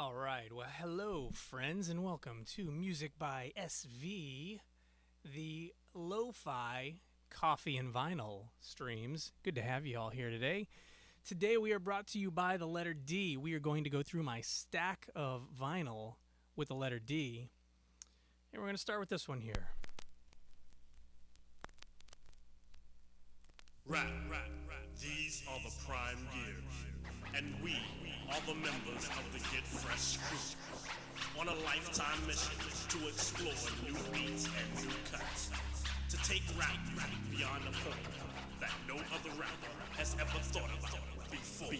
All right. Well, hello, friends, and welcome to Music by SV, the lo-fi coffee and vinyl streams. Good to have you all here today. Today we are brought to you by the letter D. We are going to go through my stack of vinyl with the letter D, and we're going to start with this one here. Rap, these are the prime years, and we are the members of the Get Fresh crew, on a lifetime mission to explore new beats and new cuts, to take rap beyond a point that no other rapper has ever thought about before.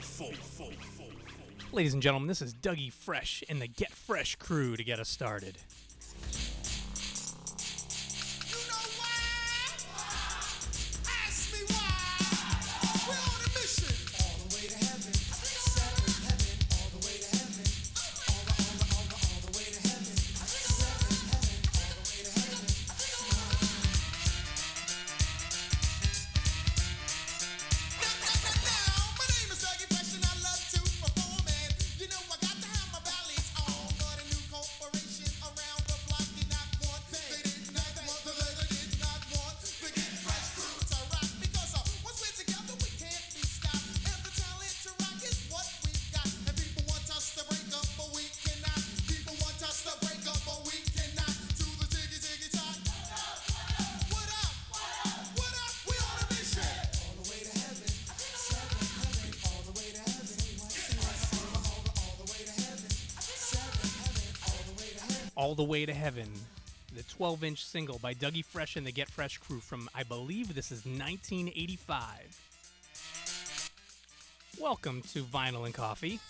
Ladies and gentlemen, this is Dougie Fresh and the Get Fresh crew to get us started. All the Way to Heaven, the 12-inch single by Dougie Fresh and the Get Fresh crew from, I believe this is 1985. Welcome to Vinyl and Coffee.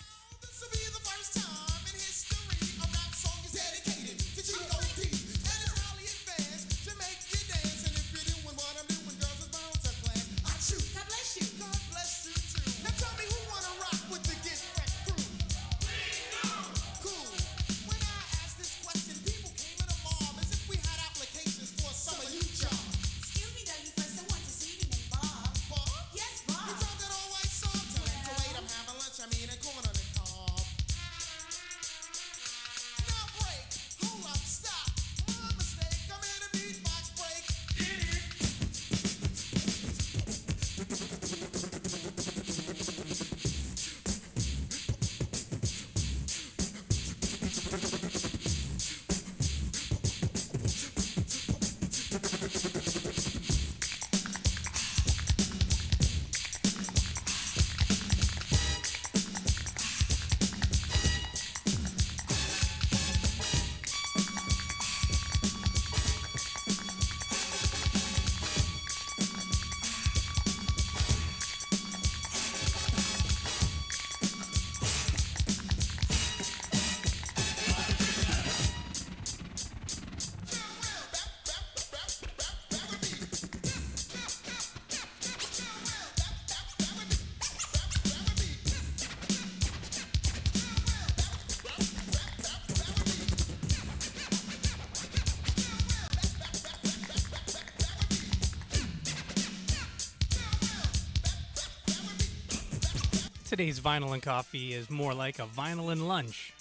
Today's Vinyl and Coffee is more like a vinyl and lunch,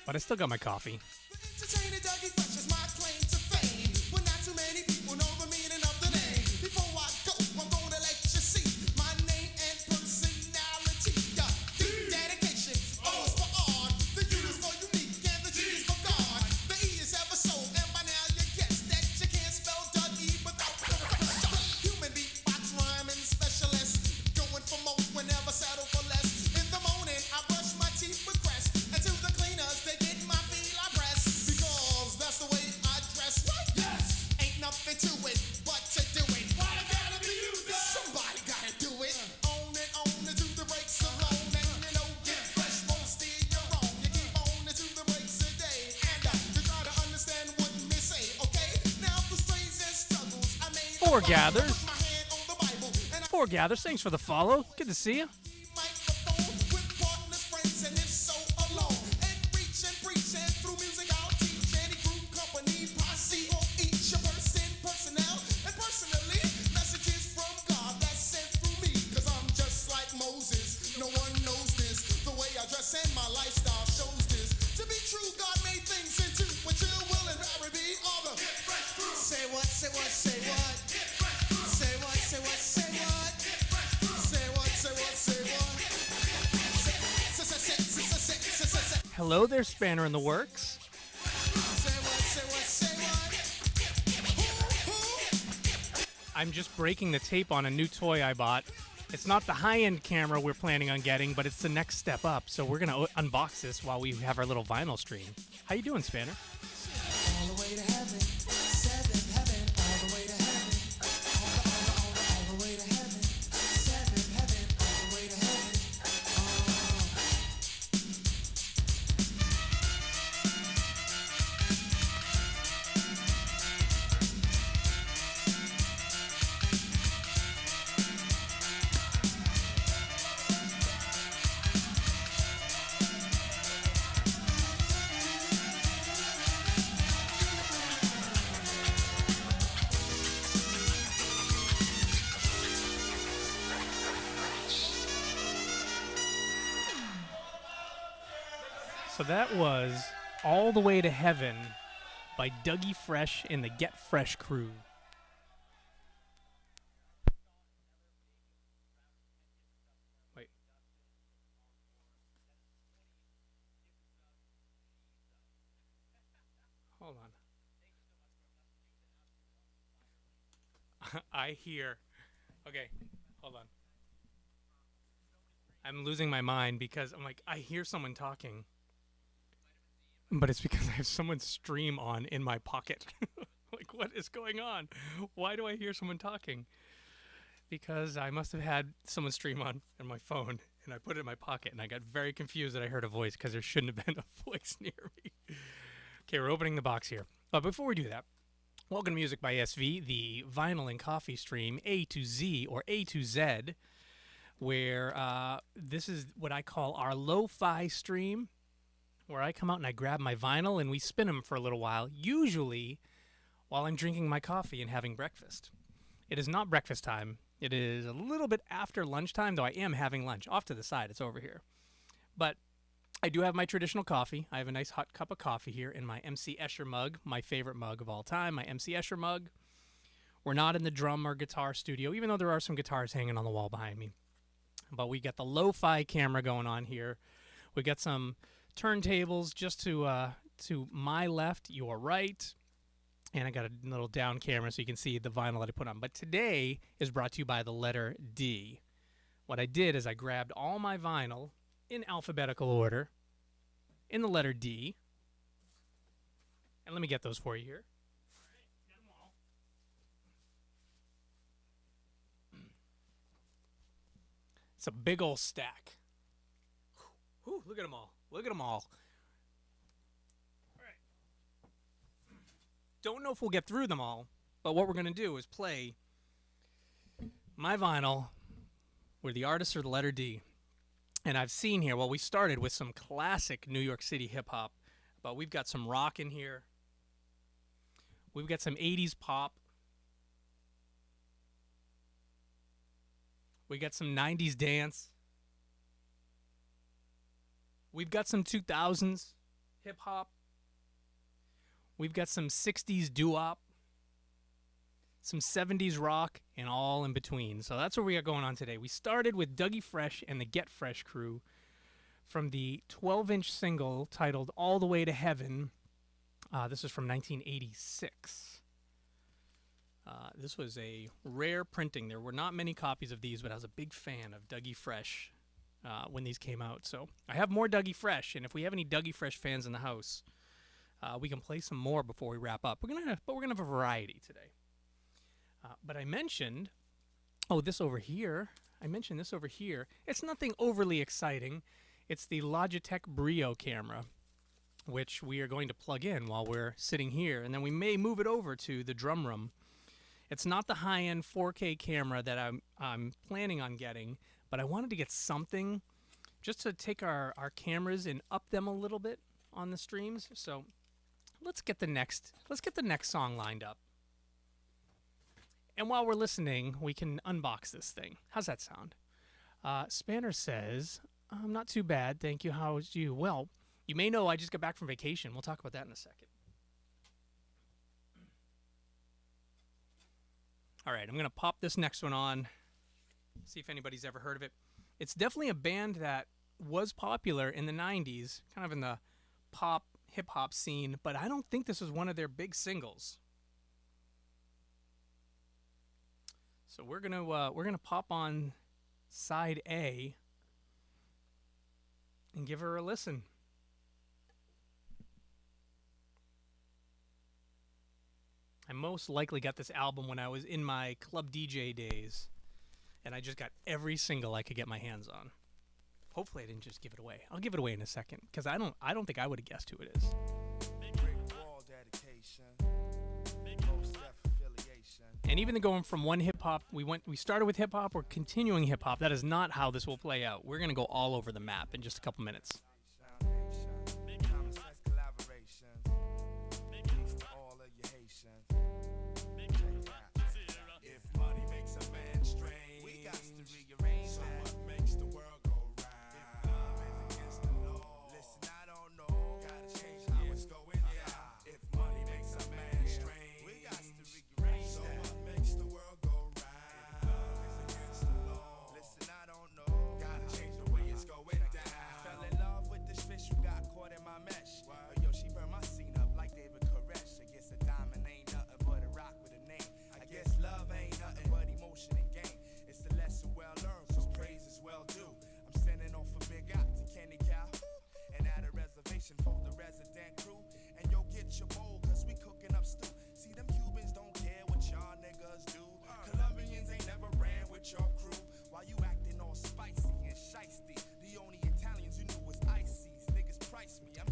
but I still got my coffee. Foregathers, thanks for the follow. Good to see you. No one knows this. The way I dress and my lifestyle shows this. To Hello there, Spanner in the Works. I'm just breaking the tape on a new toy I bought. It's not the high-end camera we're planning on getting, but it's the next step up. So we're going to unbox this while we have our little vinyl stream. How you doing, Spanner? All the way to heaven, seventh heaven, all the way to heaven, all the way to heaven, seventh heaven, all the way to heaven. So that was All the Way to Heaven by Dougie Fresh and the Get Fresh crew. Wait. Hold on. I hear. Okay, hold on. I'm losing my mind because I'm like, I hear someone talking. But it's because I have someone's stream on in my pocket. Like, what is going on? Why do I hear someone talking? Because I must have had someone's stream on my phone, and I put it in my pocket, and I got very confused that I heard a voice because there shouldn't have been a voice near me. Okay, we're opening the box here. But before we do that, welcome to Music by SV, the vinyl and coffee stream A to Z or A to Z, where this is what I call our lo-fi stream, where I come out and I grab my vinyl and we spin them for a little while, usually while I'm drinking my coffee and having breakfast. It is not breakfast time. It is a little bit after lunchtime, though I am having lunch. Off to the side, it's over here. But I do have my traditional coffee. I have a nice hot cup of coffee here in my MC Escher mug, my favorite mug of all time, my MC Escher mug. We're not in the drum or guitar studio, even though there are some guitars hanging on the wall behind me. But we got the lo-fi camera going on here. We got some turntables just to my left, your right, and I got a little down camera so you can see the vinyl that I put on. But today is brought to you by the letter D. What I did is I grabbed all my vinyl in alphabetical order in the letter D, and let me get those for you here. All right, get them all. It's a big old stack. Whew, look at them all. Look at them all. All right. Don't know if we'll get through them all, but what we're going to do is play my vinyl where the artists are the letter D. And I've seen here, well, we started with some classic New York City hip-hop, but we've got some rock in here. We've got some 80s pop. We got some 90s dance. We've got some 2000s hip-hop. We've got some 60s doo-wop, some 70s rock, and all in between. So that's what we got going on today. We started with Dougie Fresh and the Get Fresh crew from the 12-inch single titled All the Way to Heaven. This is from 1986. This was a rare printing. There were not many copies of these, but I was a big fan of Dougie Fresh when these came out. So I have more Dougie Fresh, and if we have any Dougie Fresh fans in the house, we can play some more before we wrap up. We're gonna have a variety today. But I mentioned, this over here. I mentioned this over here. It's nothing overly exciting. It's the Logitech Brio camera, which we are going to plug in while we're sitting here, and then we may move it over to the drum room. It's not the high-end 4K camera that I'm planning on getting, but I wanted to get something just to take our cameras and up them a little bit on the streams. So let's get the next song lined up. And while we're listening, we can unbox this thing. How's that sound? Spanner says, not too bad, thank you. How's you? Well, you may know I just got back from vacation. We'll talk about that in a second. All right, I'm going to pop this next one on, see if anybody's ever heard of it. It's definitely a band that was popular in the 90s, kind of in the pop hip hop scene, but I don't think this was one of their big singles. So we're gonna pop on side A and give her a listen. I most likely got this album when I was in my club DJ days, and I just got every single I could get my hands on. Hopefully, I didn't just give it away. I'll give it away in a second because I don't think I would have guessed who it is. And even going from one hip hop, we started with hip hop, we're continuing hip hop. That is not how this will play out. We're gonna go all over the map in just a couple minutes.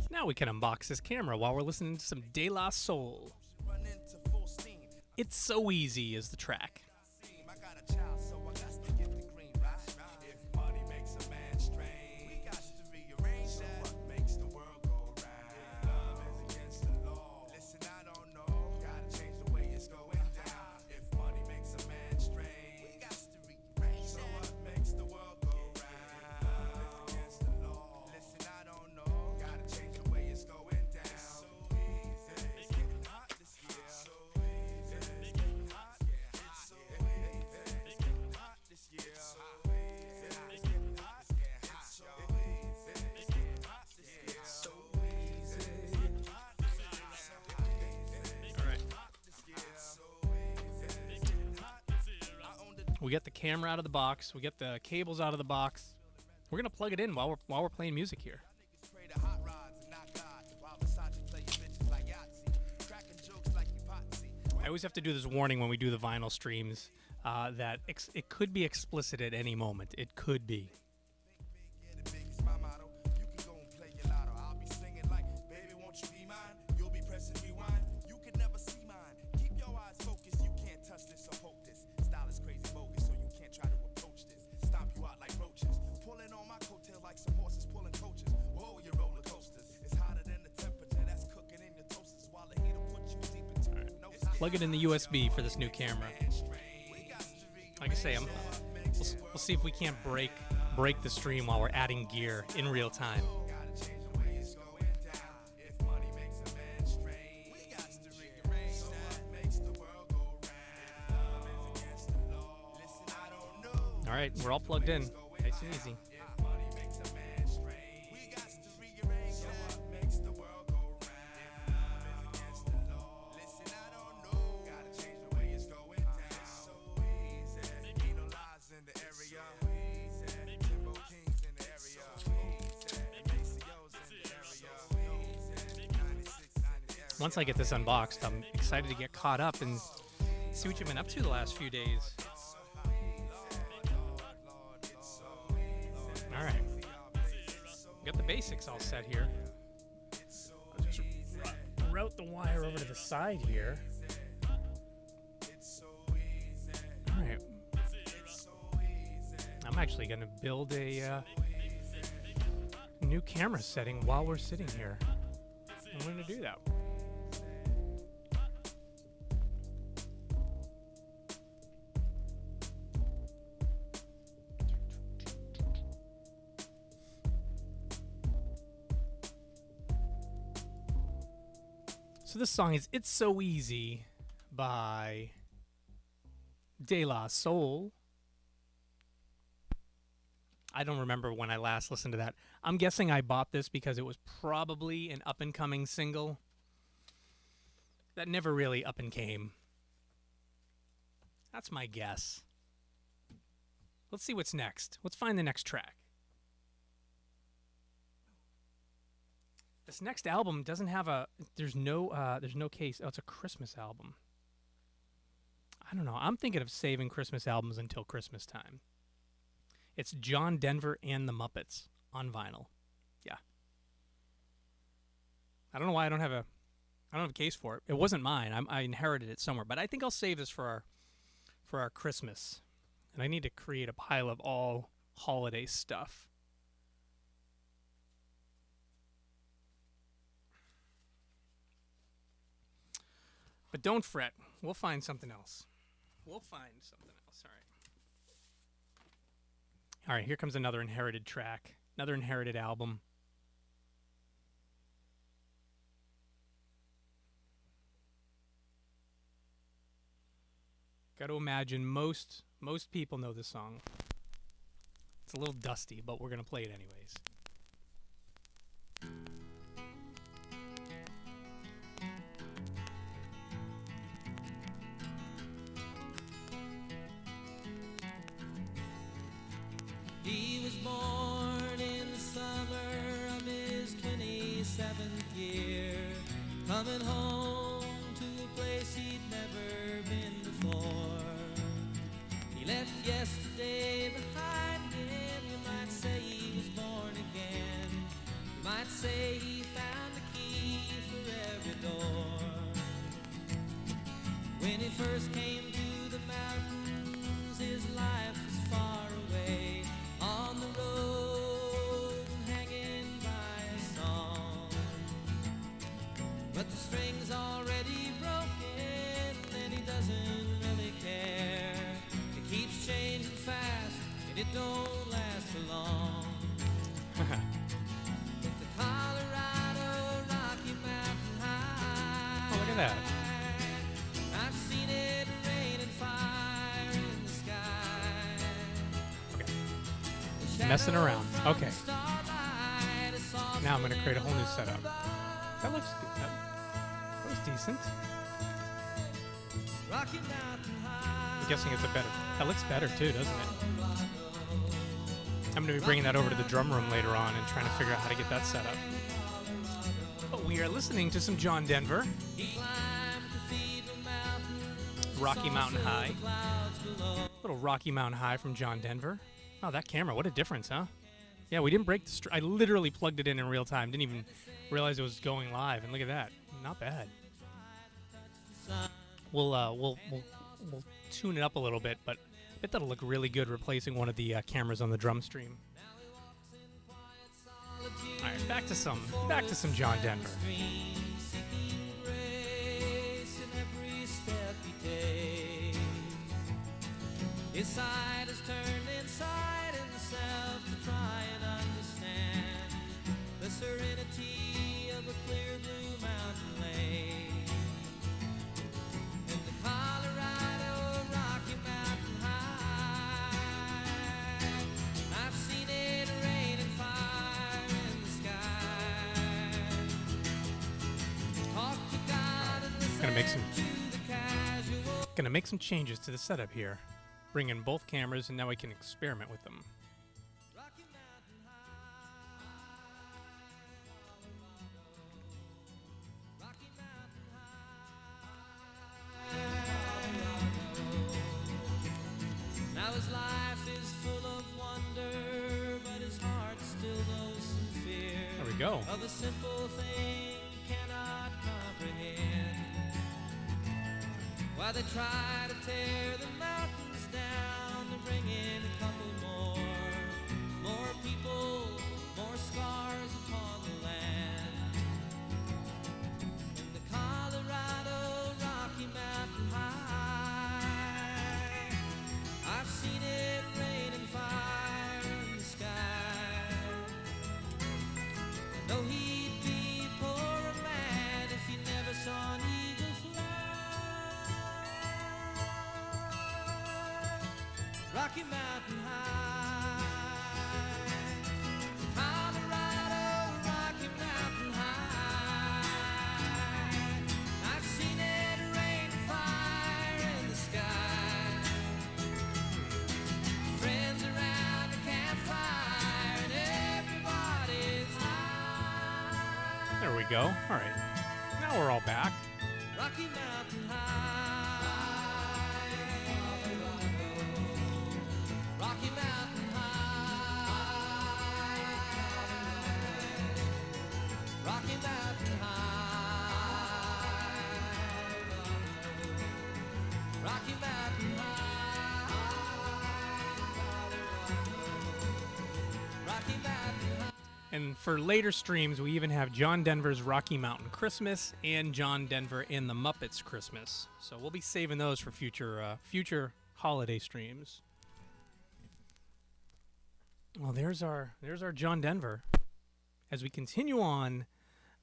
Now we can unbox this camera while we're listening to some De La Soul. It's So Easy is the track. We get the camera out of the box. We get the cables out of the box. We're gonna plug it in while we're playing music here. I always have to do this warning when we do the vinyl streams that it could be explicit at any moment. It could be. Plug it in the USB for this new camera. Like I say, we'll see if we can't break the stream while we're adding gear in real time. All right, we're all plugged in. Nice and easy. Once I get this unboxed, I'm excited to get caught up and see what you've been up to the last few days. All right. Got the basics all set here. I'll just route the wire over to the side here. All right. I'm actually going to build a new camera setting while we're sitting here. I'm going to do that. So this song is It's So Easy by De La Soul. I don't remember when I last listened to that. I'm guessing I bought this because it was probably an up-and-coming single that never really up and came. That's my guess. Let's see what's next. Let's find the next track. This next album doesn't have a. There's no case. Oh, it's a Christmas album. I don't know. I'm thinking of saving Christmas albums until Christmas time. It's John Denver and the Muppets on vinyl. Yeah. I don't know why I don't have a case for it. It wasn't mine. I inherited it somewhere, but I think I'll save this for our Christmas. And I need to create a pile of all holiday stuff. But don't fret. We'll find something else. All right, here comes another inherited track. Another inherited album. Got to imagine most people know this song. It's a little dusty, but we're going to play it anyways. He was born in the summer of his 27th year, coming home to a place he'd never been before. He left yesterday behind him. You might say he was born again. You might say he found the key for every door. When he first came to the mountains, his life was far away, on the road, hanging by a song. But the string's already broken, and he doesn't really care. It keeps changing fast, and it don't last for long. With the Colorado Rocky Mountain High. Oh, look at that. I've seen it rain and fire in the sky. Okay. Messing around. Okay. Now I'm going to create a whole new setup. That looks good. That was decent. I'm guessing it's a better. That looks better too, doesn't it? I'm going to be bringing that over to the drum room later on and trying to figure out how to get that set up. But we are listening to some John Denver. Rocky Mountain High. Little Rocky Mountain High from John Denver. Oh, that camera, what a difference, huh? Yeah, we didn't break the I literally plugged it in real time. Didn't even realize it was going live. And look at that. Not bad. We'll tune it up a little bit, but I bet that'll look really good replacing one of the cameras on the drum stream. All right, back to some John Denver. His side is turned inside himself to try and understand the serenity of a clear blue mountain lake. In the Colorado Rocky Mountain High, I've seen it rain and fire in the sky. Talk to God and listen to the casual. Gonna make some changes to the setup here. Bring in both cameras, and now we can experiment with them. Rocky Mountain High, Rocky Mountain High. Now his life is full of wonder, but his heart still knows some fear. There we go. Of a simple thing cannot comprehend. While they try to tear the mountains down to bring in a couple more people, more scars upon the land. In the Colorado Rocky Mountain High, I've seen it rain and fire in the sky. I know he'd be a poorer man if he never saw an eagle fly. Rocky Mountain High. we go. All right. Now we're all back. Rocky Mountain High, Rocky Mountain High, Rocky Mountain High, Rocky Mountain High, Rocky Mountain High. And for later streams, we even have John Denver's Rocky Mountain Christmas and John Denver and the Muppets Christmas. So we'll be saving those for future holiday streams. Well, there's our John Denver. As we continue on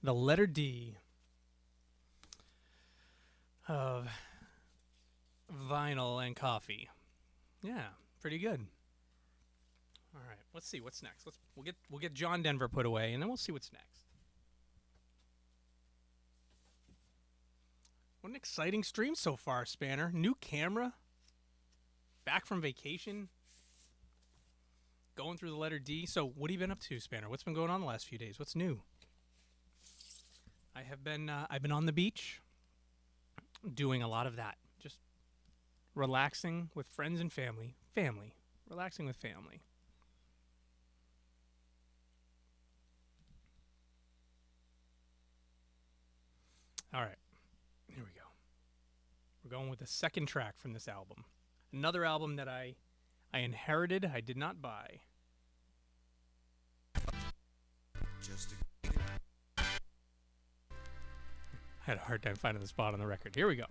the letter D of vinyl and coffee. Yeah, pretty good. All right, let's see what's next. We'll get John Denver put away, and then we'll see what's next. What an exciting stream so far, Spanner. New camera, back from vacation, going through the letter D. So, what have you been up to, Spanner? What's been going on the last few days? What's new? I've been on the beach, doing a lot of that, just relaxing with friends and family, relaxing with family. All right, here we go. We're going with the second track from this album. Another album that I inherited, I did not buy. I had a hard time finding the spot on the record. Here we go.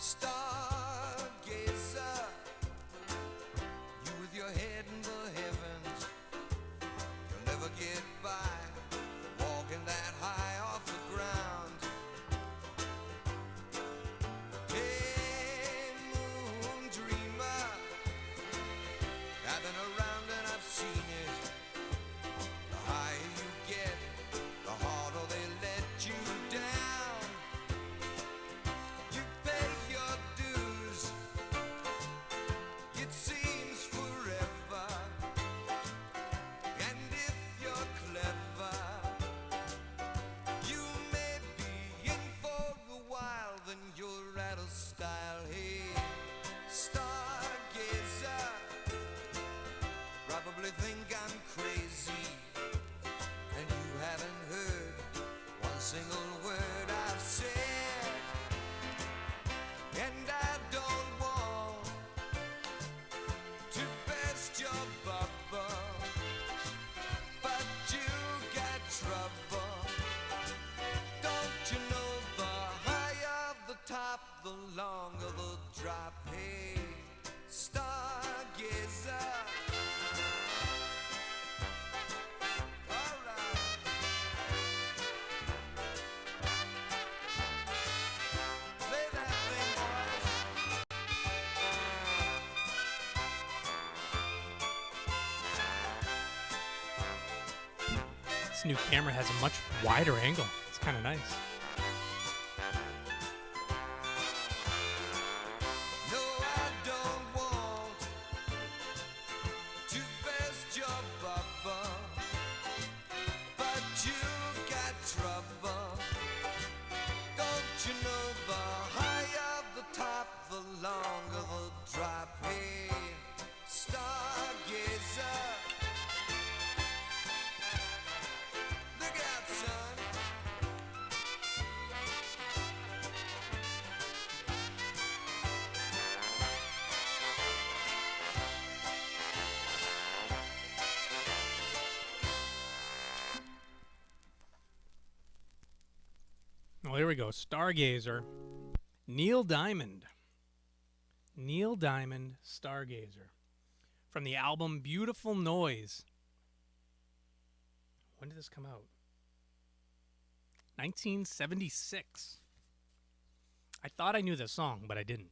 Stargazer, you with your head in the heavens, you'll never get by walking that high off the ground. Hey, moon dreamer, I've been around and I've seen it. The higher you get, the harder they let you down. You pay your dues, it seems forever. And if you're clever, you may be in for a while, then you're out of style. Hey, stargazer, probably think I'm crazy, and you haven't heard one single word I've said. And I don't want to burst your bubble, but you got trouble. Don't you know the higher the top, the longer the drop? Hey, stargazer. All right. Play that thing, boys. This new camera has a much wider angle. It's kind of nice. No, I don't want to burst your bubble, but you got trouble. Don't you know the higher the top, the longer the drop? Hey, stargazer, look out, son. Well, here we go. Stargazer. Neil Diamond. Neil Diamond, Stargazer. From the album Beautiful Noise. When did this come out? 1976. I thought I knew this song, but I didn't.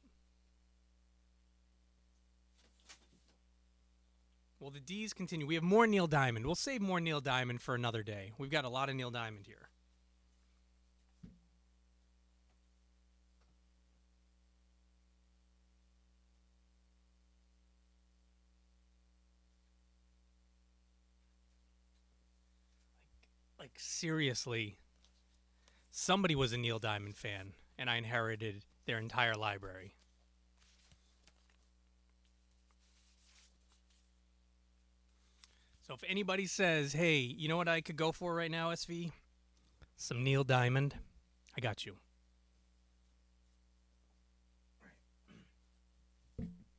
Well, the D's continue. We have more Neil Diamond. We'll save more Neil Diamond for another day. We've got a lot of Neil Diamond here. Like seriously, somebody was a Neil Diamond fan, and I inherited their entire library. So if anybody says, hey, you know what I could go for right now, SV? Some Neil Diamond. I got you.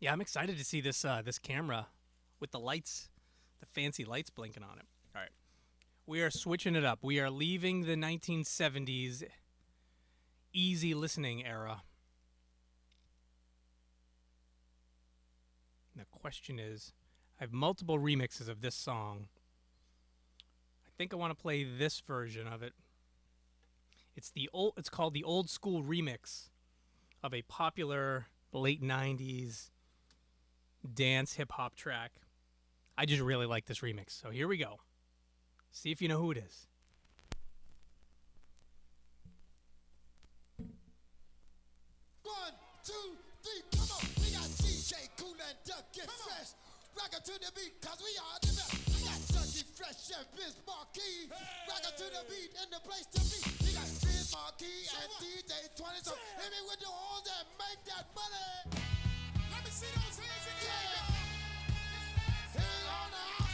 Yeah, I'm excited to see this this camera with the lights, the fancy lights blinking on it. All right. We are switching it up. We are leaving the 1970s easy listening era. And the question is, I have multiple remixes of this song. I think I want to play this version of it. It's called the Old School Remix of a popular late 90s dance hip hop track. I just really like this remix. So here we go. See if you know who it is. 1, 2, 3, come on. We got DJ Kool and Duck Get Fresh. Rock it to the beat, cause we are the best. We got Dougie Fresh and Biz Marquee. Rock it to the beat and the place to be. We got Biz Marquee and DJ 20. So hit me with the horns and make that money. Let me see those hands in the air. Here we go now.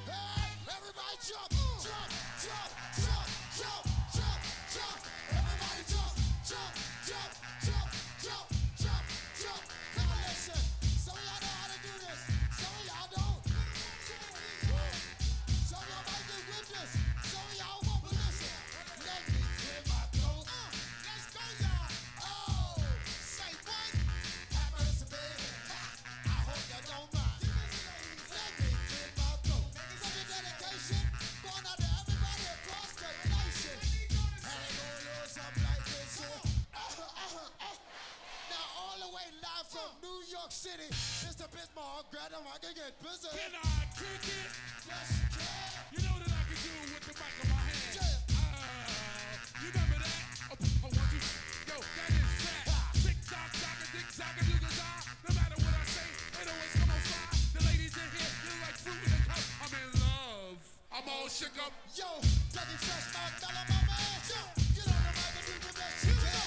Hey, everybody jump, jump, jump, jump, jump, jump, jump. Everybody jump, jump, jump, jump, jump, jump, jump. Come on, listen. Some of y'all know how to do this. Some of y'all don't. Some of y'all might get with this. Some of y'all won't, but listen. Let me clear my throat. Let's go, y'all. Oh, say what? Have mercy, baby. I hope you don't mind. Let me clear my throat. Such a dedication going out to everybody across the nation. And they gonna lose something like this here. Now all the way live from New York City, Mr. Bismarck, grab him, I can get busy. Can I kick it? Yes, can. You know that I can do it with the mic in my hand. Yeah. You remember that? Oh, 1, 2. Yo, that is fat. Tick tock, tock, a tick tock, a do the die. No matter what I say, it always come on fly. The ladies in here, you like fruit in a cup. I'm in love. I'm all shook up. Yo, Dougie Fresh, my fella, my man. Get on the mic and do the best you can.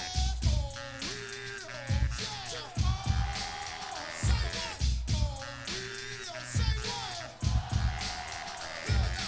Oh, yeah. Say what? Oh, yeah. Say what? Here we go.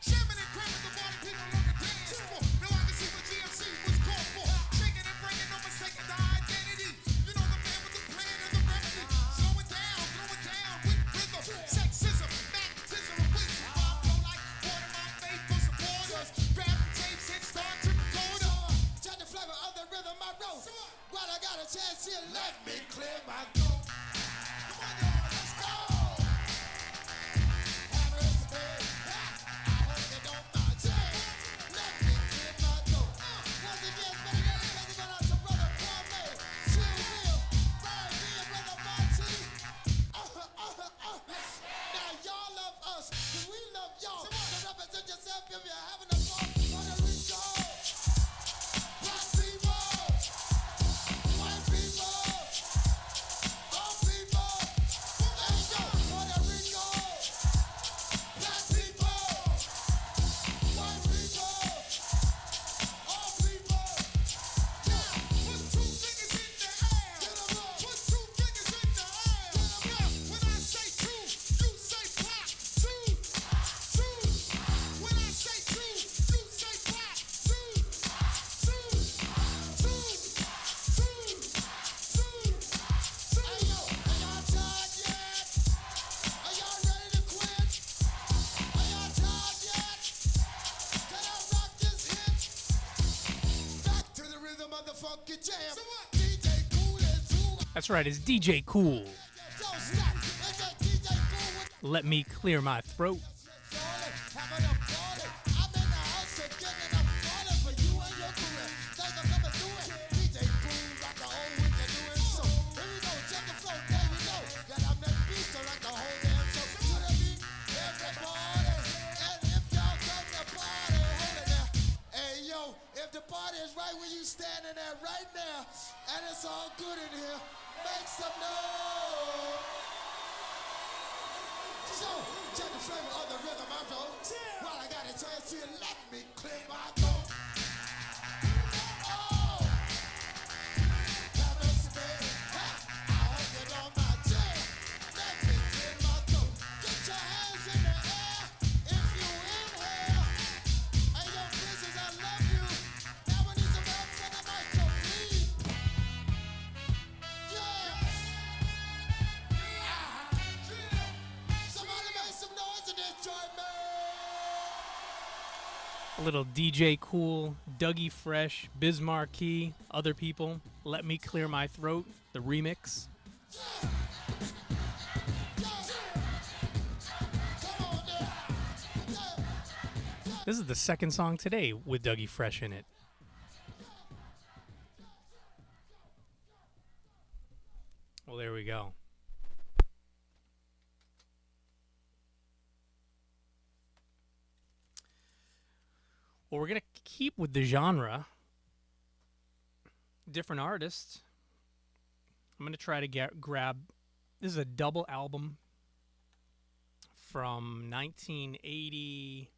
Jamming and cramming the body, people on the dance floor. Now I can see what GMC was called for. Shaking and bringing, no mistaking the identity. You know the man with the plan and the remedy. Slow it down, throw it down with rhythm. Sexism, magnetism, and wisdom. I flow like water, my faithful supporters. Grab the tapes and start to record them. Check the flavor of the rhythm I wrote. While I got a chance here, let me clear my throat. Come on, y'all, let's go. Have mercy, baby. I hope you don't mind. Let me clear my throat. Once again, better dedicated out to Brother Kwame, Chill Will, Bird B, and Brother Monty. Now y'all love us, cause we love y'all. So represent yourself if you're having a ball. Puerto Rico, black people, white people, all people. Let's go, Puerto Rico, black people, white people, all people. Yeah, put 2 fingers in the air. Put 2 fingers in the air. When I say 2, you say pop. 2, 2. When I say 2, you say pop. 2, 2, 2, 2, 2. Hey yo, are y'all tired yet? Are y'all ready to quit? Are y'all tired yet? Can I rock this hit? Back to the rhythm of the funky jam. DJ Kool is who I That's right, it's DJ Kool. don't stop. It's a DJ Kool with Let me clear my throat. having a party. I'm in the house again and I'm calling for you and your career. Thanks for coming through it. DJ Kool rock the old with the new and so. Here we go, check the flow, there we go. That I'm the and it's all good in here. Make some noise. So, check the flavor of the rhythm I wrote. While I got a chance to let me clear my throat. Oh, have mercy, baby. I hope you don't mind. Let me clear my throat. Get your hands in the air if you inhale. Hey, yo, business, I love you. Now we need some help for the maestro, please. Yeah. Somebody make some noise in this joint, man. A little DJ Cool, Dougie Fresh, Biz Markie, other people. Let Me Clear My Throat, the remix. Come on now. This is the second song today with Dougie Fresh in it. Well, there we go. Well, we're going to keep with the genre. Different artists. I'm going to try to grab... This is a double album from 1988.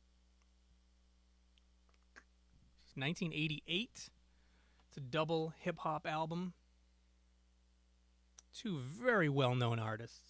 It's a double hip-hop album. Two very well-known artists.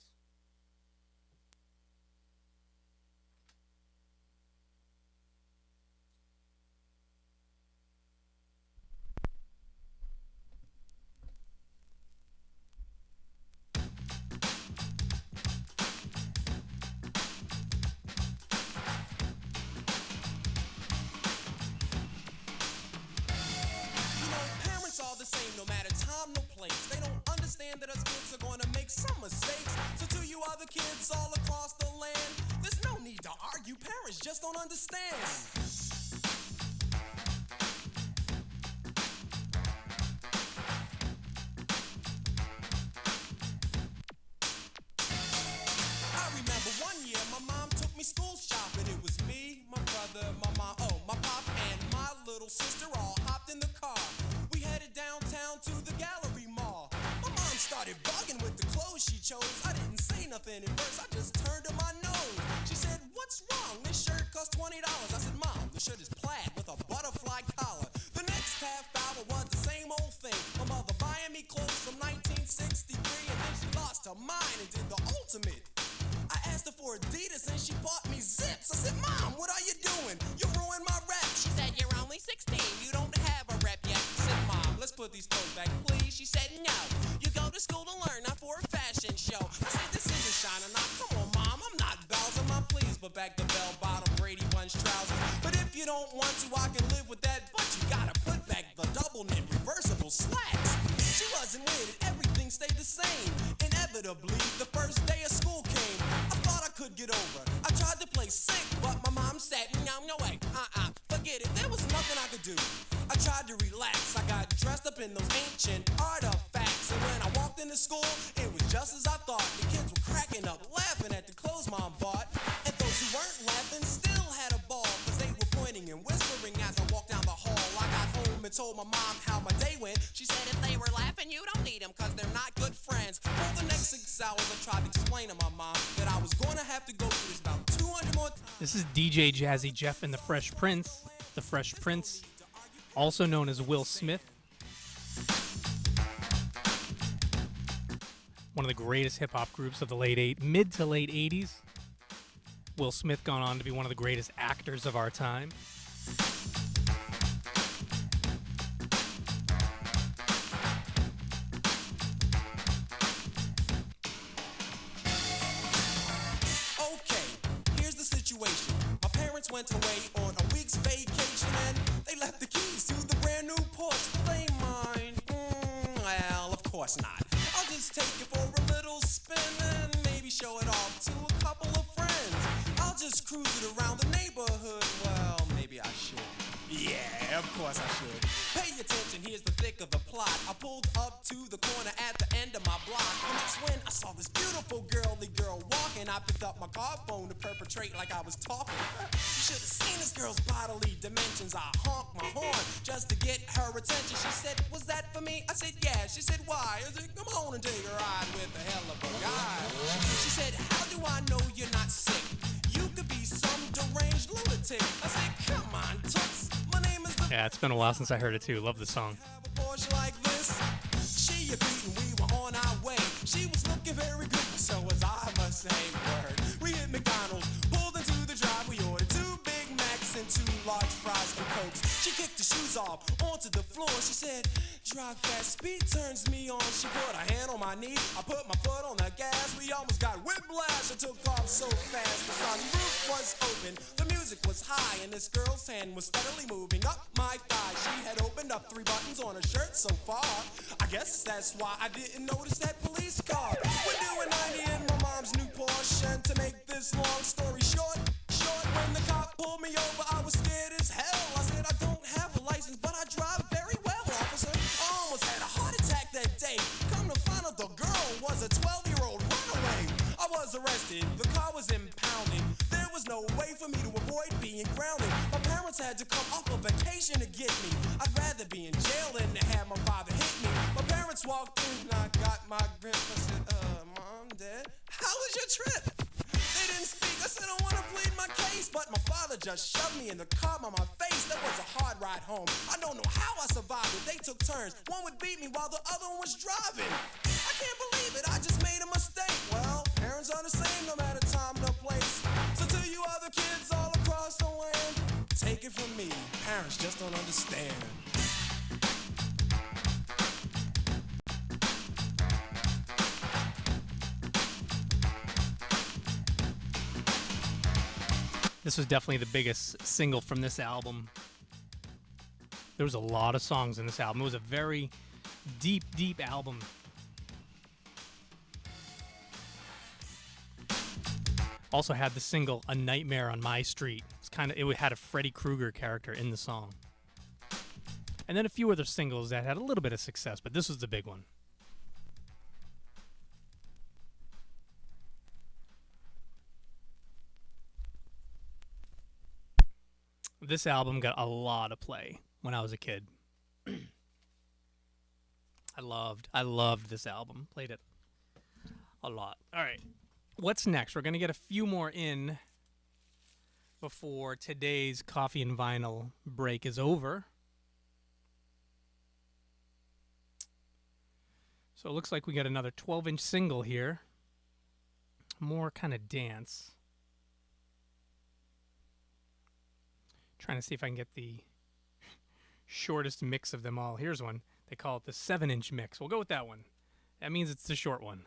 You know, parents are the same, no matter time, no place. They don't understand that us kids are gonna make some mistakes. So to you other kids all across the land, there's no need to argue. Parents just don't understand. I remember one year my mom took me school shopping. It was me, my brother, my mom, my pop, and my little sister all hopped in the car. We headed downtown to the Gallery Mall. My mom started bugging with the clothes she chose. I didn't say nothing at first, I just turned to my nose. She said, "What's wrong? This shirt costs $20. I said, "Mom, the shirt is plaid with a butterfly collar." The next half hour was the same old thing. My mother buying me clothes from 1963, and then she lost her mind and did the ultimate. I asked her for Adidas and she bought me Zips. I said, "Mom, what are you doing? You ruined my rap." She said, "You're only 16. You don't have a rep yet." I said, "Mom, let's put these clothes back, please." She said, "No. You go to school to learn, not for a fashion show." I said, "This isn't China now. Come on, Mom. I'm not Bowser. Mom, please put back the bell-bottom Brady Bunch trousers. But if you don't want to, I can live with that. But you gotta put back the double-knit reversible slacks." She wasn't with it. Everything stayed the same. Inevitably, the first day of school came. I thought I could get over. I tried to play sick, but my mom said, no way, forget it. There was nothing I could do. I tried to relax. I got dressed up in those ancient artifacts. And when I walked into school, it was just as I thought. The kids were cracking up, laughing at the clothes Mom bought. And those who weren't laughing still had a ball, because they were pointing and whispering as I walked down the hall. I got home and told my mom how my day went. She said, "If they were laughing, you don't need them, because they're not good friends." For the next 6 hours, I tried to explain to my mom that I was going to have to go through this about 200 more times. This is DJ Jazzy Jeff and the Fresh Prince. The Fresh Prince, also known as Will Smith. One of the greatest hip-hop groups of the mid to late 80s. Will Smith gone on to be one of the greatest actors of our time. Okay, here's the situation. My parents went away on a week's vacation and they left the keys to the brand new Porsche. Were they mine? Well, of course not. I'll just take it for a little spin and maybe show it off to a couple of friends. I'll just cruise it around the neighborhood. Well, maybe I should. Yeah, of course I should. Pay attention, here's the thick of the plot. I pulled up to the corner at the end of my block, and that's when I saw this beautiful girly girl walking. I picked up my car phone to perpetrate like I was talking. You should have seen this girl's bodily dimensions. I honked my horn just to get her attention. She said, was that for me? I said, yeah. She said, why? I said, come on and take a ride with a hell of a guy. She said, how do I know you're not sick? You could be some deranged lunatic. I said, come on, Toots. My name is the... Yeah, it's been a while since I heard it too. Love the song. Have a Porsche like this. She agreed and we were on our way. She was looking very good, so was I, must say. Word. We hit McDonald's, pulled into the drive. We ordered 2 Big Macs and 2 large fries and Cokes. She kicked the shoes off onto the floor. She said, drive fast, speed turns me on. She put her hand on my knee. I put my foot on the gas. We almost got whiplash. I took off so fast. The sunroof was open. The music was high, and this girl's hand was steadily moving up my thigh. She had opened up 3 buttons on her shirt so far. I guess that's why I didn't notice that police car. We're doing 90 in my mom's new Porsche, and to make this long story short, when the cop pulled me over, I was scared as hell. I said, I don't have a license, but I drive very well, officer. I almost had a heart attack that day. Come to find out the girl was a 12-year-old runaway. I was arrested, the car was impounded. There was no way for me to avoid being grounded. My parents had to come off a vacation to get me. I'd rather be in jail than to have my father hit me. My parents walked in and I got my grip. I said, Mom, Dad, how was your trip? They didn't speak. I said, I want to plead my case. But my father just shoved me in the car by my face. That was a hard ride home. I don't know how I survived it. They took turns. One would beat me while the other one was driving. I can't believe it. I just made a mistake. Well, parents are the same no matter time nor place. So to you other kids all across the land, take it from me. Parents just don't understand. This was definitely the biggest single from this album. There was a lot of songs in this album. It was a very deep, deep album. Also had the single "A Nightmare on My Street." It had a Freddy Krueger character in the song. And then a few other singles that had a little bit of success, but this was the big one. This album got a lot of play when I was a kid. I loved this album. Played it a lot. All right. What's next? We're going to get a few more in before today's Coffee and Vinyl break is over. So it looks like we got another 12-inch single here. More kind of dance. Trying to see if I can get the shortest mix of them all. Here's one. They call it the 7-inch mix. We'll go with that one. That means it's the short one.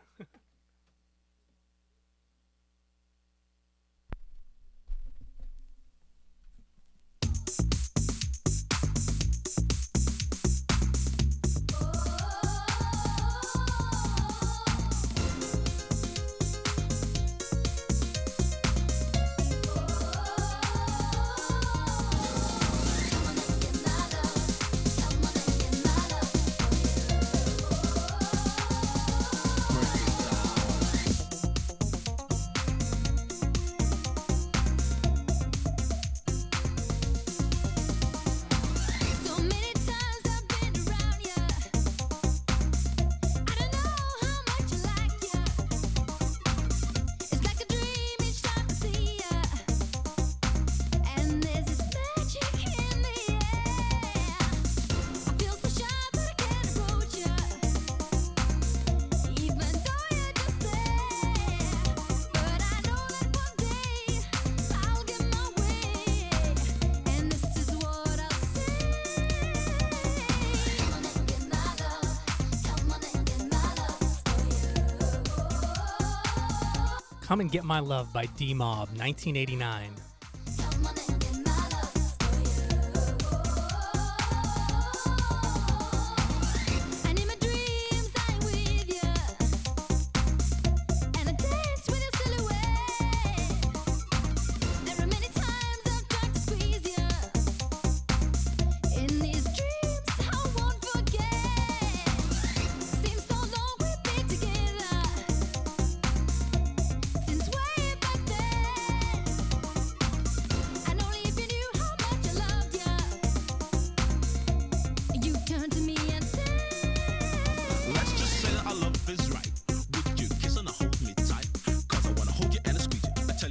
Come and Get My Love by D-Mob, 1989.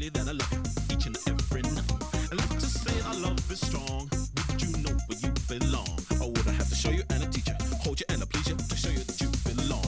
you that I love you each and every night. And let's just say our love is strong. Would you know where you belong? Or would I have to show you and a teacher, hold you and a please you to show you that you belong?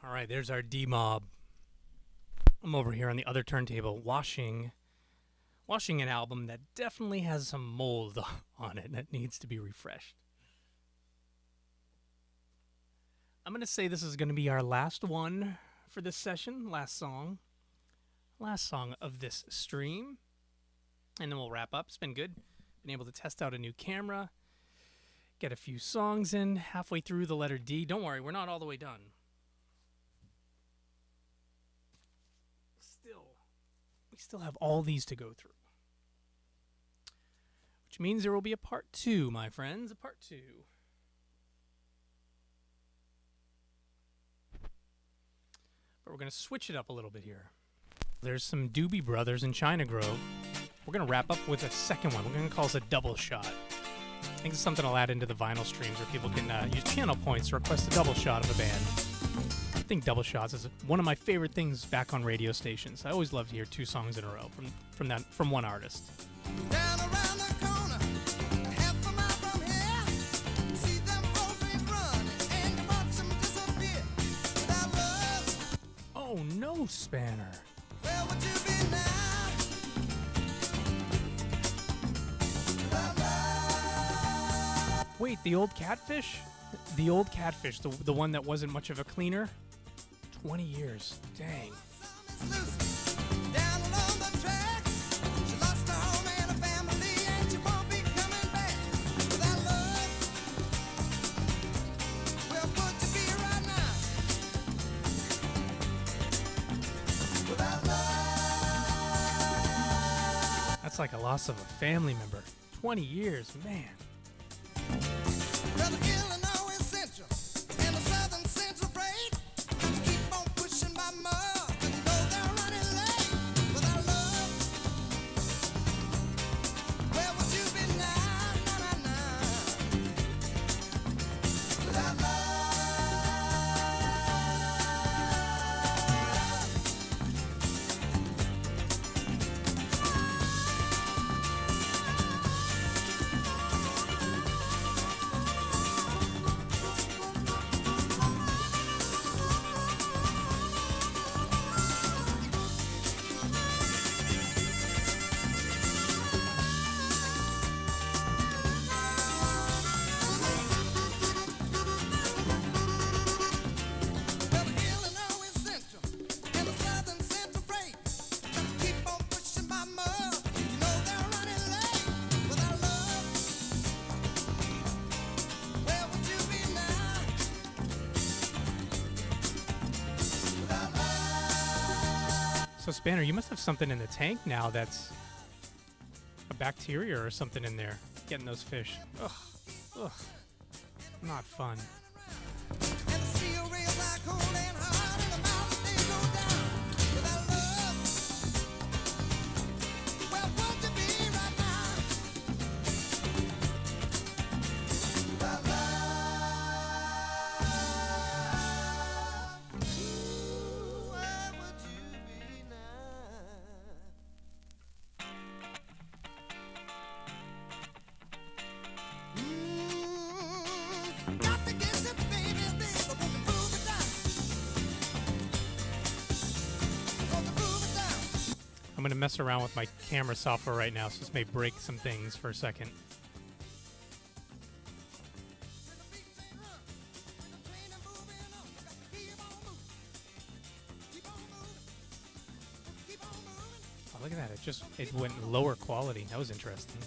All right, there's our D-Mob. I'm over here on the other turntable washing an album that definitely has some mold on it that needs to be refreshed. I'm going to say this is going to be our last one for this session, last song of this stream, and then we'll wrap up. It's been good. Been able to test out a new camera, get a few songs in halfway through the letter D. Don't worry, we're not all the way done. We still have all these to go through. Which means there will be a part 2, my friends, a part 2. But we're going to switch it up a little bit here. There's some Doobie Brothers in China Grove. We're going to wrap up with a second one. We're going to call this a double shot. I think it's something I'll add into the vinyl streams where people can use channel points to request a double shot of a band. I think double shots is one of my favorite things back on radio stations. I always love to hear 2 songs in a row from one artist. Down around the corner, half a mile from here, see them rolling running, and you watch them disappear. Without love, Oh no, Spanner. where would you be now? Without love, Wait, the old Catfish? The old Catfish, the one that wasn't much of a cleaner? 20 years. Dang. some is loose. Down along the tracks, she lost her home and her family, and she won't be coming back. Without love, where would you be right now? Without love. That's like a loss of a family member. 20 years, man. Well, the Illinois Central and the Southern Central Freight keep on pushing my mug, and though they're running late. Without love, where would you be now? Without Well, the Illinois Central and the Southern Central Freight keep on pushing my mug, you know they're running late. Without love, where would you be now? Without love. So, Spanner, you must have something in the tank now that's bacteria or something in there, getting those fish. Ugh. Ugh. Not fun. And the steel rails are cold and hard, and the mountains they go down without love. Well, won't you be right now? Without love. Ooh, where would you be now? Got to get the baby, baby, won't you move it down? Won't you move it down? I'm going to mess around with my camera software right now, so this may break some things for a second. Oh, look at that. It went lower quality. That was interesting.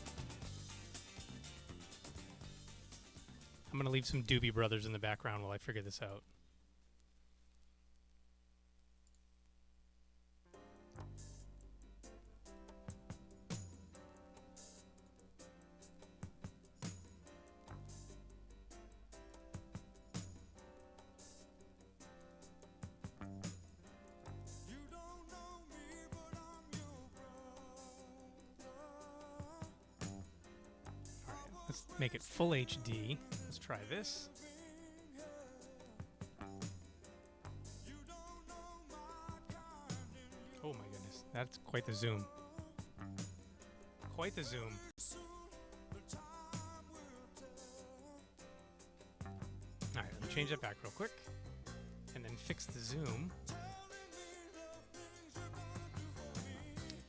I'm going to leave some Doobie Brothers in the background while I figure this out. Let's make it full HD. Let's try this. Oh my goodness, that's quite the zoom. Quite the zoom. Alright, let me change that back real quick. And then fix the zoom.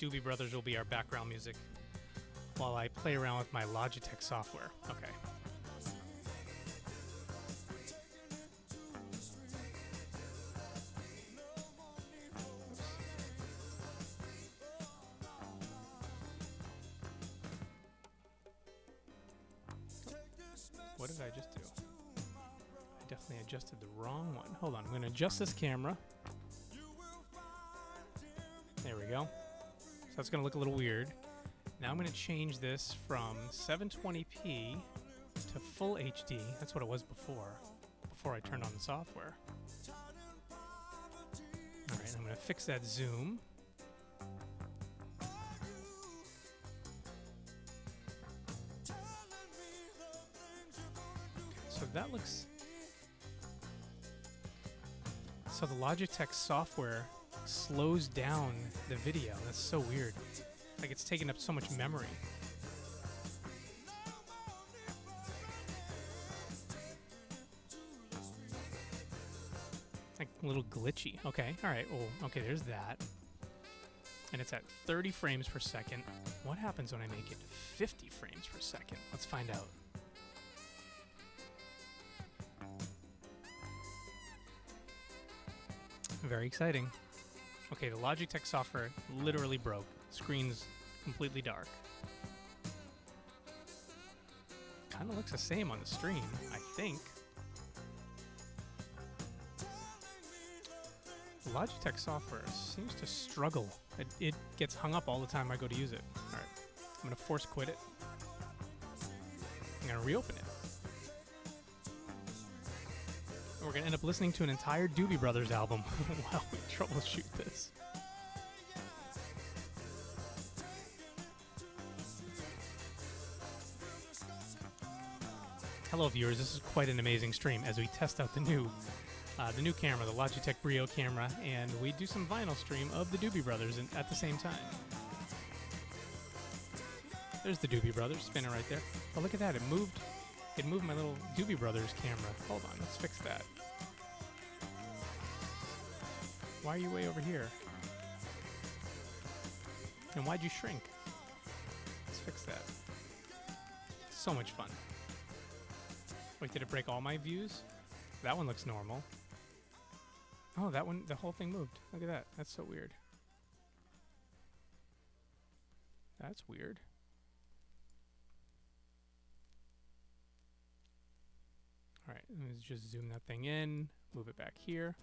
Doobie Brothers will be our background music while I play around with my Logitech software. Okay. What did I just do? I definitely adjusted the wrong one. Hold on, I'm going to adjust this camera. There we go. So that's going to look a little weird. Now I'm going to change this from 720p to full HD. That's what it was before I turned on the software. Alright, I'm going to fix that zoom. So that looks... So the Logitech software slows down the video. That's so weird. Like it's taking up so much memory. Like a little glitchy. Okay, alright. Oh, okay, there's that. And it's at 30 frames per second. What happens when I make it 50 frames per second? Let's find out. Very exciting. Okay, the Logitech software literally broke. Screen's completely dark. Kind of looks the same on the stream, I think. The Logitech software seems to struggle. It gets hung up all the time I go to use it. Alright, I'm going to force quit it. I'm going to reopen it. We're going to end up listening to an entire Doobie Brothers album while we troubleshoot this. Hello viewers, this is quite an amazing stream as we test out the new camera, the Logitech Brio camera, and we do some vinyl stream of the Doobie Brothers at the same time. There's the Doobie Brothers spinning right there. Oh, look at that, it moved my little Doobie Brothers camera. Hold on, let's fix that. Why are you way over here? And why'd you shrink? Let's fix that. So much fun. Wait, did it break all my views? That one looks normal. Oh, that one, the whole thing moved. Look at that. That's so weird. That's weird. Alright, let's just zoom that thing in, move it back here.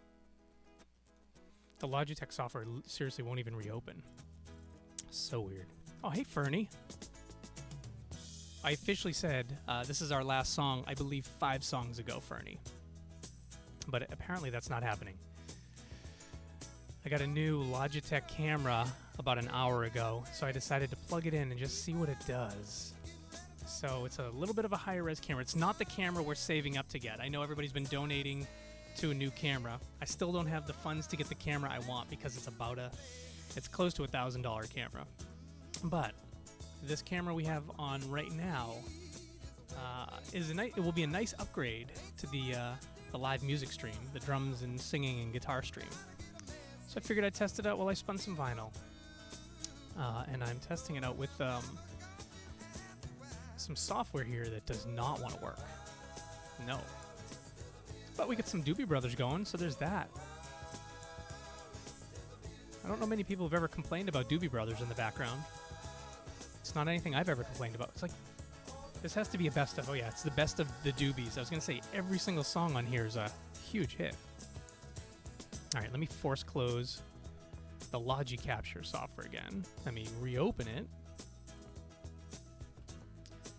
The Logitech software seriously won't even reopen. So weird. Oh, hey, Fernie. I officially said this is our last song, I believe 5 songs ago, Fernie. But apparently that's not happening. I got a new Logitech camera about an hour ago, so I decided to plug it in and just see what it does. So it's a little bit of a higher res camera. It's not the camera we're saving up to get. I know everybody's been donating to a new camera. I still don't have the funds to get the camera I want because it's close to $1,000 camera. But this camera we have on right now it will be a nice upgrade to the live music stream, the drums and singing and guitar stream. So I figured I'd test it out while I spun some vinyl. And I'm testing it out with some software here that does not want to work. No. But we got some Doobie Brothers going, so there's that. I don't know many people have ever complained about Doobie Brothers in the background. It's not anything I've ever complained about. It's like, this has to be a best of. Oh yeah, it's the best of the Doobies. I was going to say, every single song on here is a huge hit. All right, let me force close the Logi Capture software again. Let me reopen it.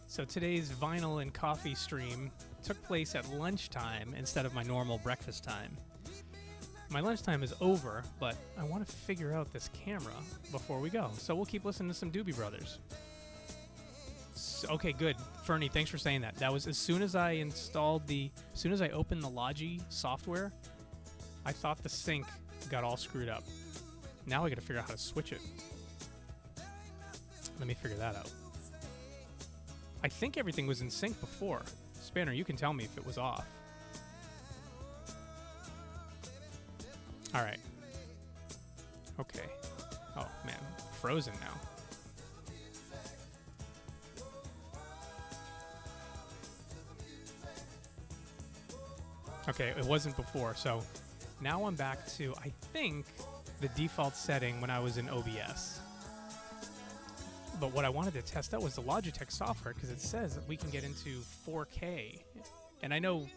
So today's vinyl and coffee stream took place at lunchtime instead of my normal breakfast time. My lunchtime is over, but I want to figure out this camera before we go. So we'll keep listening to some Doobie Brothers. Okay, good. Fernie, thanks for saying that. That was as soon as I opened the Logi software, I thought the sync got all screwed up. Now I got to figure out how to switch it. Let me figure that out. I think everything was in sync before. Spanner, you can tell me if it was off. All right. Okay. Oh, man. Frozen now. Okay, it wasn't before, so now I'm back to, I think, the default setting when I was in OBS. But what I wanted to test out was the Logitech software, because it says that we can get into 4K. And I know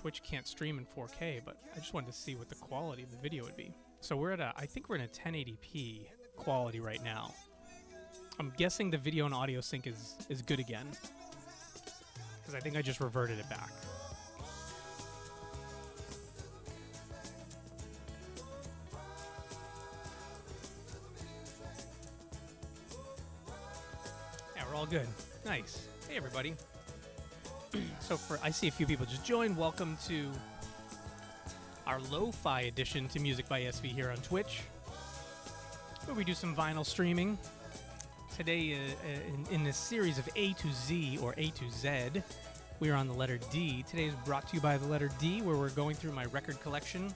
Twitch can't stream in 4K, but I just wanted to see what the quality of the video would be. So I think we're in a 1080p quality right now. I'm guessing the video and audio sync is good again, because I think I just reverted it back. All good. Nice. Hey, everybody. So I see a few people just joined. Welcome to our lo-fi edition to Music by SV here on Twitch, where we do some vinyl streaming. Today, in this series of A to Z, or A to Z, we are on the letter D. Today is brought to you by the letter D, where we're going through my record collection.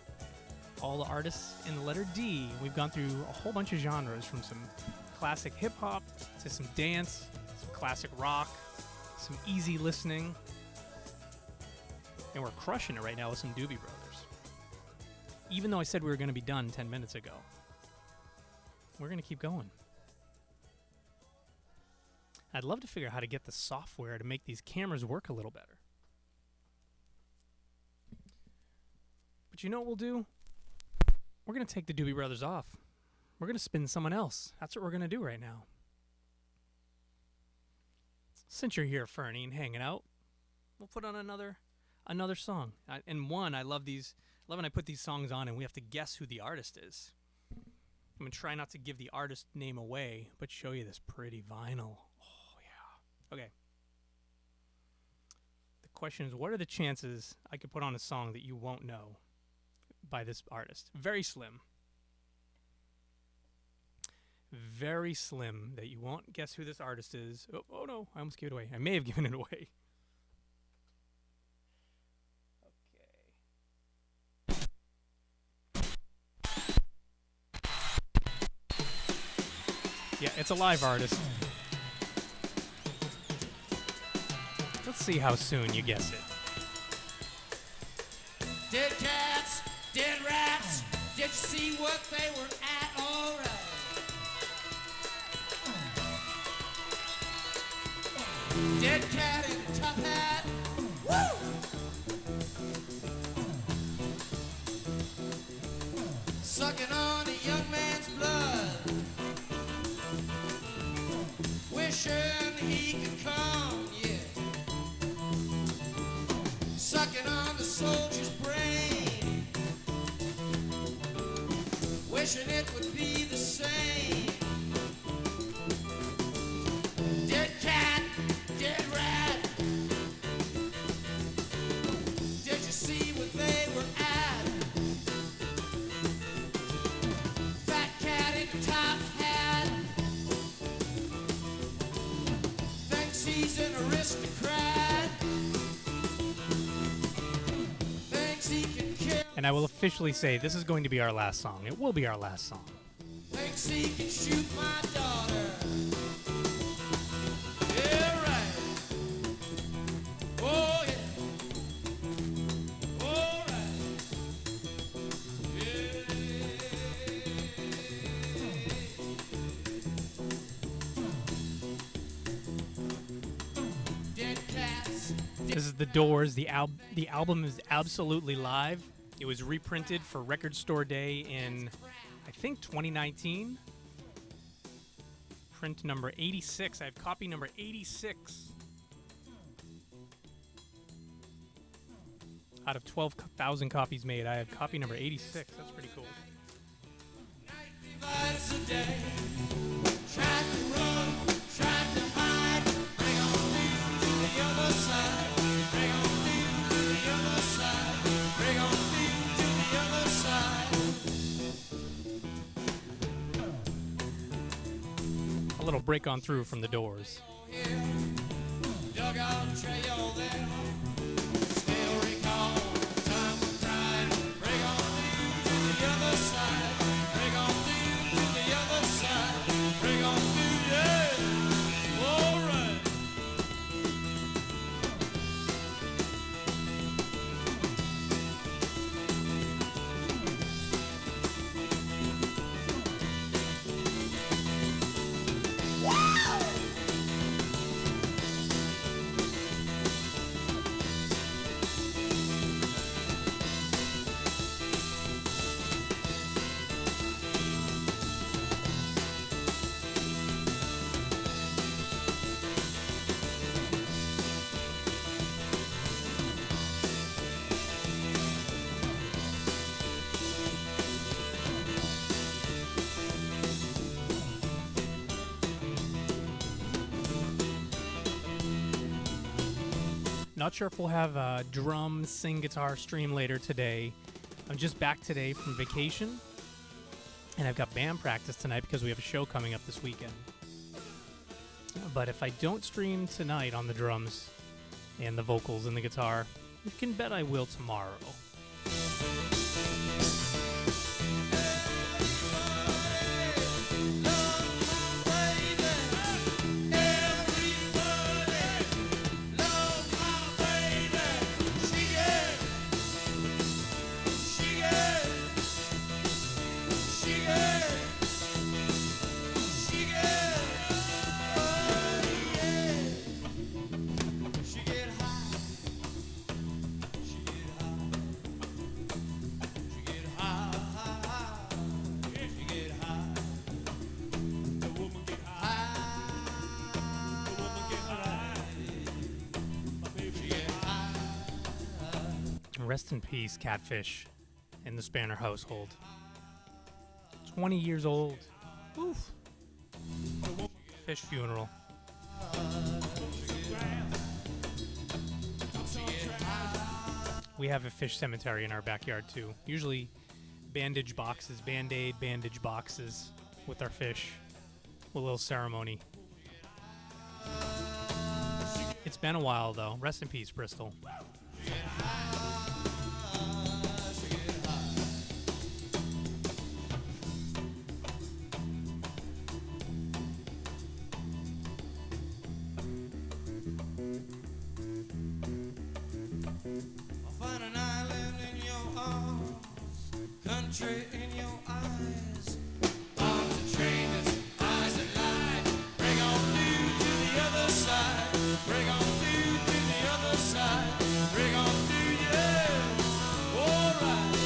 All the artists in the letter D. We've gone through a whole bunch of genres, from some classic hip-hop to some dance, classic rock, some easy listening, and we're crushing it right now with some Doobie Brothers. Even though I said we were going to be done 10 minutes ago, we're going to keep going. I'd love to figure out how to get the software to make these cameras work a little better. But you know what we'll do? We're going to take the Doobie Brothers off. We're going to spin someone else. That's what we're going to do right now. Since you're here, Fernie, and hanging out, we'll put on another song. I love when I put these songs on and we have to guess who the artist is. I'm going to try not to give the artist name away, but show you this pretty vinyl. Oh, yeah. Okay. The question is, what are the chances I could put on a song that you won't know by this artist? Very slim. Very slim that you won't guess who this artist is. Oh no, I almost gave it away. I may have given it away. Okay. Yeah, it's a live artist. Let's see how soon you guess it. Dead cats, dead rats, did you see what they were at? All right. Dead cat in a tough hat. Woo! Sucking on a young man's blood. Wishing he could come, yeah. Sucking on the soldier's brain, wishing it would be the same. Dead cat, dead rat. Did you see what they were at? Fat cat in a top hat thinks he's an aristocrat. Thinks he can kill. And I will officially say this is going to be our last song. It will be our last song. Thinks he can shoot my daughter. Yeah, right. Oh, yeah. All right. Yeah. Dead cats. This is The Doors. The album is absolutely live. It was reprinted for Record Store Day in, I think, 2019. Print number 86. I have copy number 86. Out of 12,000 copies made, I have copy number 86. That's pretty cool. Divides the day. Tried to run, tried to hide. Bring on through to the other side. Bring on through to the other side. Bring on through to the other side. A little break on through from The Doors. Here, dugout trail there. Still recall time we cried. Bring on through to the other side. Bring on through to the other side. Bring on through, yeah. All right. Not sure if we'll have a drum, sing, guitar stream later today. I'm just back today from vacation, and I've got band practice tonight because we have a show coming up this weekend. But if I don't stream tonight on the drums and the vocals and the guitar, you can bet I will tomorrow. Rest in peace, Catfish, in the Spanner household. 20 years old. Oof. Fish funeral. We have a fish cemetery in our backyard too. Usually bandage boxes, Band-Aid bandage boxes with our fish. A little ceremony. It's been a while though. Rest in peace, Bristol. I'll find an island in your arms, country in your eyes. Arms and trainers, eyes that lie. Bring on through to the other side. Bring on through to the other side. Bring on through, yeah. All right.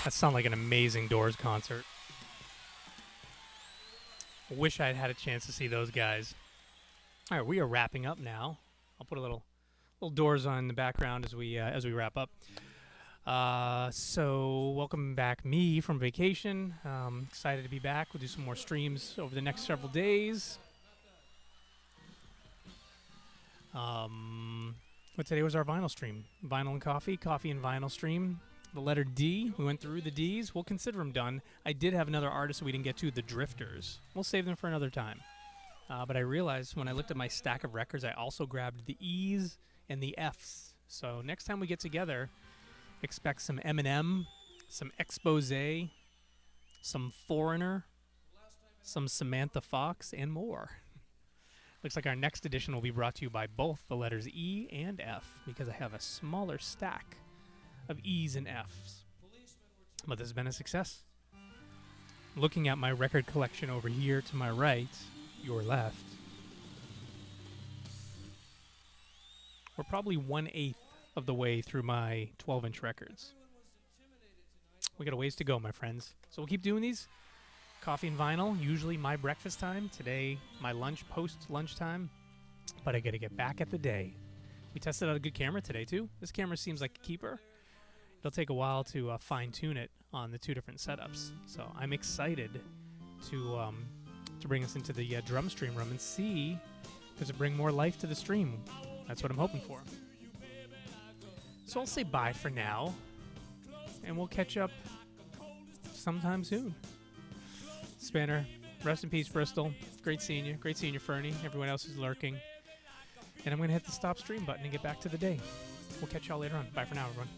That sounded like an amazing Doors concert. Wish I'd had a chance to see those guys. All right, we are wrapping up now. I'll put a little Doors on in the background as we wrap up. So welcome back, me from vacation. Excited to be back. We'll do some more streams over the next several days. What today was our vinyl stream? Vinyl and coffee and vinyl stream. The letter D. We went through the D's. We'll consider them done. I did have another artist we didn't get to, the Drifters. We'll save them for another time. But I realized when I looked at my stack of records, I also grabbed the E's and the F's. So next time we get together, expect some Eminem, some Exposé, some Foreigner, some Samantha Fox, and more. Looks like our next edition will be brought to you by both the letters E and F, because I have a smaller stack of E's and F's. But this has been a success. Looking at my record collection over here to my right, your left, we're probably 1/8 of the way through my 12-inch records. We got a ways to go, my friends. So we'll keep doing these. Coffee and vinyl, usually my breakfast time. Today, my lunch, post-lunchtime. But I got to get back at the day. We tested out a good camera today, too. This camera seems like a keeper. It'll take a while to fine-tune it on the two different setups. So I'm excited to bring us into the drum stream room and see, does it bring more life to the stream? That's what I'm hoping for. So I'll say bye for now, and we'll catch up sometime soon. Spanner, rest in peace, Bristol. Great seeing you. Great seeing you, Fernie. Everyone else is lurking. And I'm going to hit the stop stream button and get back to the day. We'll catch y'all later on. Bye for now, everyone.